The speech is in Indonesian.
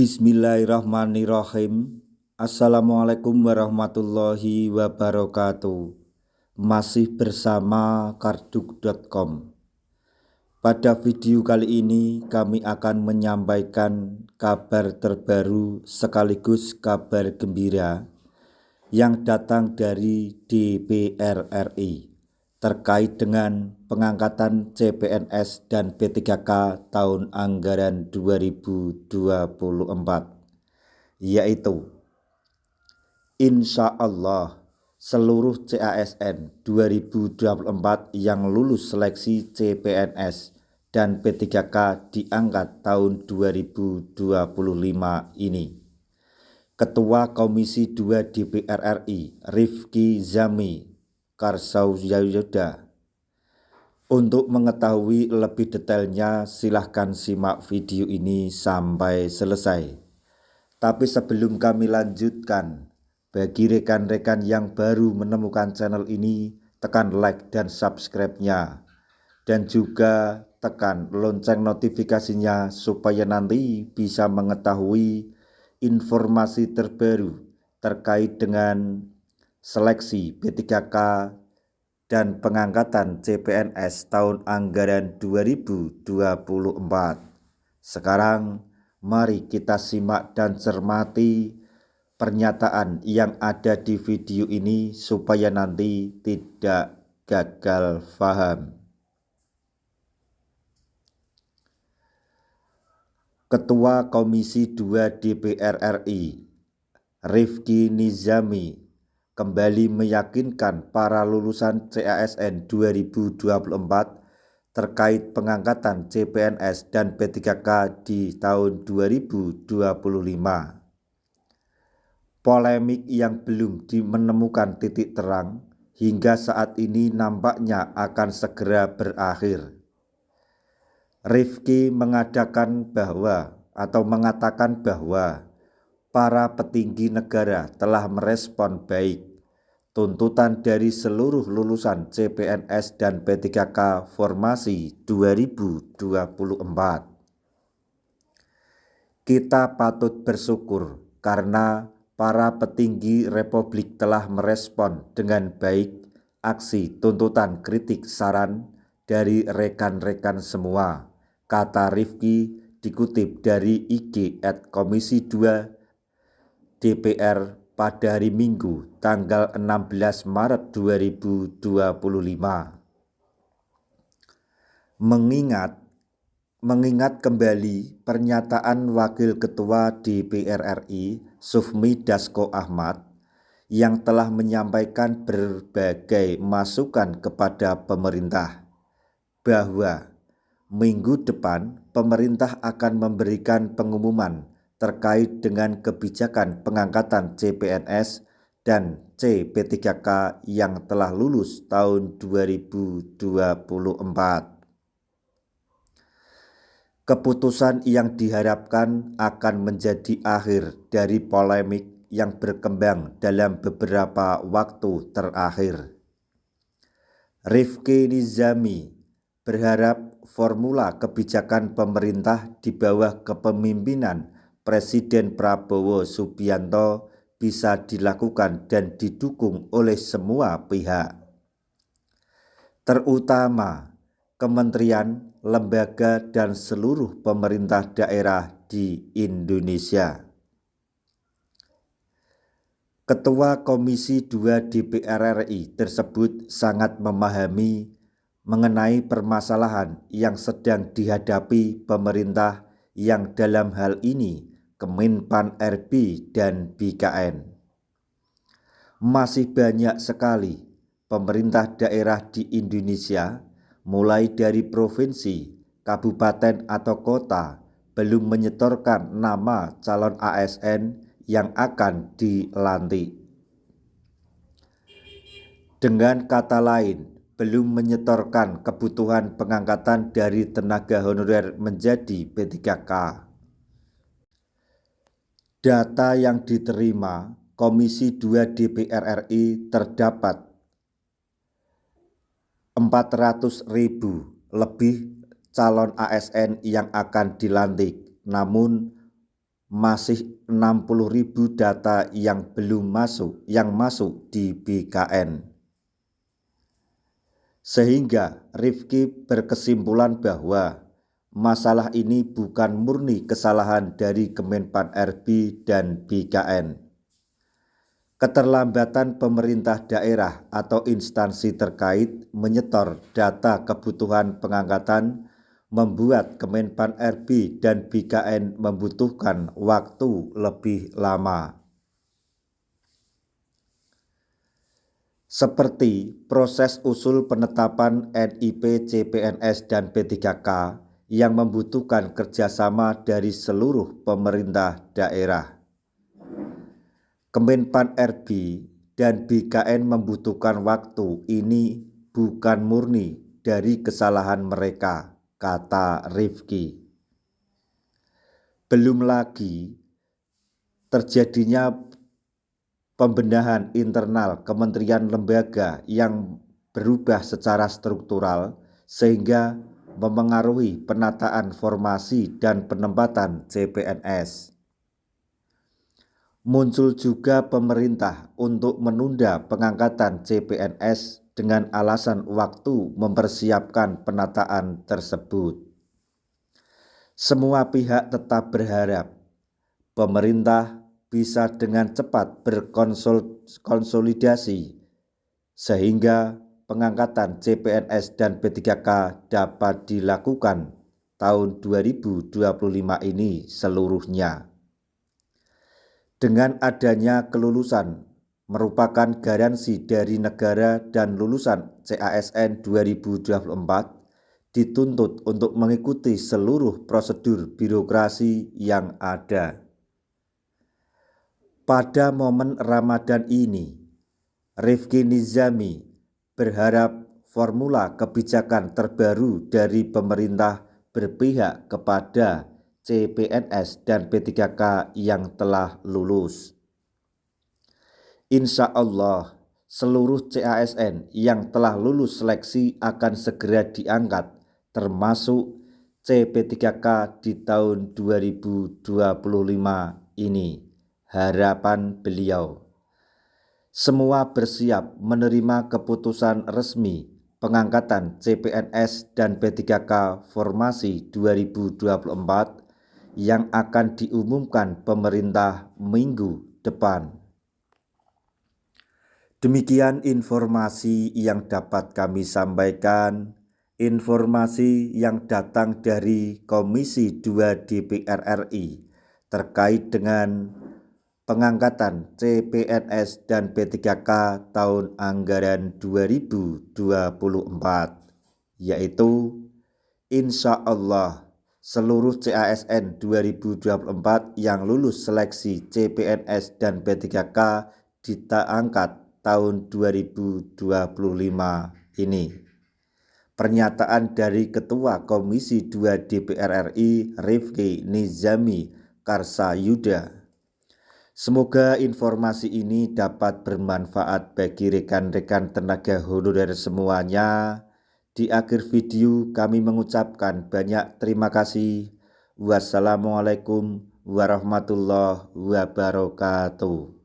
Bismillahirrahmanirrahim. Assalamualaikum warahmatullahi wabarakatuh. Masih bersama karduk.com. Pada video kali ini kami akan menyampaikan kabar terbaru sekaligus kabar gembira yang datang dari DPR RI terkait dengan pengangkatan CPNS dan P3K tahun anggaran 2024, yaitu insya Allah seluruh CASN 2024 yang lulus seleksi CPNS dan P3K diangkat tahun 2025 ini. Ketua Komisi 2 DPR RI Rifki Zami Karsauyuda. Untuk mengetahui lebih detailnya silahkan simak video ini sampai selesai. Tapi sebelum kami lanjutkan, bagi rekan-rekan yang baru menemukan channel ini, tekan like dan subscribe-nya. Dan juga tekan lonceng notifikasinya supaya nanti bisa mengetahui informasi terbaru terkait dengan seleksi P3K dan pengangkatan CPNS tahun anggaran 2024. Sekarang mari kita simak dan cermati pernyataan yang ada di video ini supaya nanti tidak gagal paham. Ketua Komisi 2 DPR RI Rifki Nizami kembali meyakinkan para lulusan CASN 2024 terkait pengangkatan CPNS dan P3K di tahun 2025. Polemik yang belum menemukan titik terang hingga saat ini nampaknya akan segera berakhir. Rifki mengatakan bahwa para petinggi negara telah merespon baik tuntutan dari seluruh lulusan CPNS dan P3K formasi 2024. Kita patut bersyukur karena para petinggi Republik telah merespon dengan baik aksi tuntutan kritik saran dari rekan-rekan semua, kata Rifki dikutip dari IG @komisi 2 DPR pada hari Minggu tanggal 16 Maret 2025. Mengingat kembali pernyataan Wakil Ketua DPR RI Sufmi Dasko Ahmad yang telah menyampaikan berbagai masukan kepada pemerintah bahwa minggu depan pemerintah akan memberikan pengumuman terkait dengan kebijakan pengangkatan CPNS dan P3K yang telah lulus tahun 2024. Keputusan yang diharapkan akan menjadi akhir dari polemik yang berkembang dalam beberapa waktu terakhir. Rifki Nizami berharap formula kebijakan pemerintah di bawah kepemimpinan Presiden Prabowo Subianto bisa dilakukan dan didukung oleh semua pihak, terutama kementerian, lembaga, dan seluruh pemerintah daerah di Indonesia. Ketua Komisi 2 DPR RI tersebut sangat memahami mengenai permasalahan yang sedang dihadapi pemerintah yang dalam hal ini Kemenpan RB dan BKN. Masih banyak sekali pemerintah daerah di Indonesia, mulai dari provinsi, kabupaten atau kota, belum menyetorkan nama calon ASN yang akan dilantik. Dengan kata lain, belum menyetorkan kebutuhan pengangkatan dari tenaga honorer menjadi P3K. Data yang diterima Komisi 2 DPR RI terdapat 400.000 lebih calon ASN yang akan dilantik, namun masih 60.000 data yang belum masuk di BKN. Sehingga Rifki berkesimpulan bahwa masalah ini bukan murni kesalahan dari Kemenpan-RB dan BKN. Keterlambatan pemerintah daerah atau instansi terkait menyetor data kebutuhan pengangkatan membuat Kemenpan-RB dan BKN membutuhkan waktu lebih lama. Seperti proses usul penetapan NIP CPNS dan P3K yang membutuhkan kerjasama dari seluruh pemerintah daerah. Kemenpan-RB dan BKN membutuhkan waktu ini bukan murni dari kesalahan mereka, kata Rifki. Belum lagi terjadinya pembenahan internal kementerian lembaga yang berubah secara struktural sehingga memengaruhi penataan formasi dan penempatan CPNS. Muncul juga pemerintah untuk menunda pengangkatan CPNS dengan alasan waktu mempersiapkan penataan tersebut. Semua pihak tetap berharap pemerintah bisa dengan cepat berkonsolidasi sehingga pengangkatan CPNS dan P3K dapat dilakukan tahun 2025 ini seluruhnya. Dengan adanya kelulusan merupakan garansi dari negara dan lulusan CASN 2024 dituntut untuk mengikuti seluruh prosedur birokrasi yang ada. Pada momen Ramadan ini, Rifki Nizami berharap formula kebijakan terbaru dari pemerintah berpihak kepada CPNS dan P3K yang telah lulus. Insya Allah, seluruh CASN yang telah lulus seleksi akan segera diangkat, termasuk CP3K di tahun 2025 ini. Harapan beliau. Semua bersiap menerima keputusan resmi pengangkatan CPNS dan P3K formasi 2024 yang akan diumumkan pemerintah minggu depan. Demikian informasi yang dapat kami sampaikan. Informasi yang datang dari Komisi 2 DPR RI terkait dengan pengangkatan CPNS dan P3K tahun anggaran 2024, yaitu insya Allah seluruh CASN 2024 yang lulus seleksi CPNS dan P3K diangkat tahun 2025 ini. Pernyataan dari Ketua Komisi 2 DPR RI Rifki Nizami Karsayuda. Semoga informasi ini dapat bermanfaat bagi rekan-rekan tenaga honorer semuanya. Di akhir video kami mengucapkan banyak terima kasih. Wassalamualaikum warahmatullahi wabarakatuh.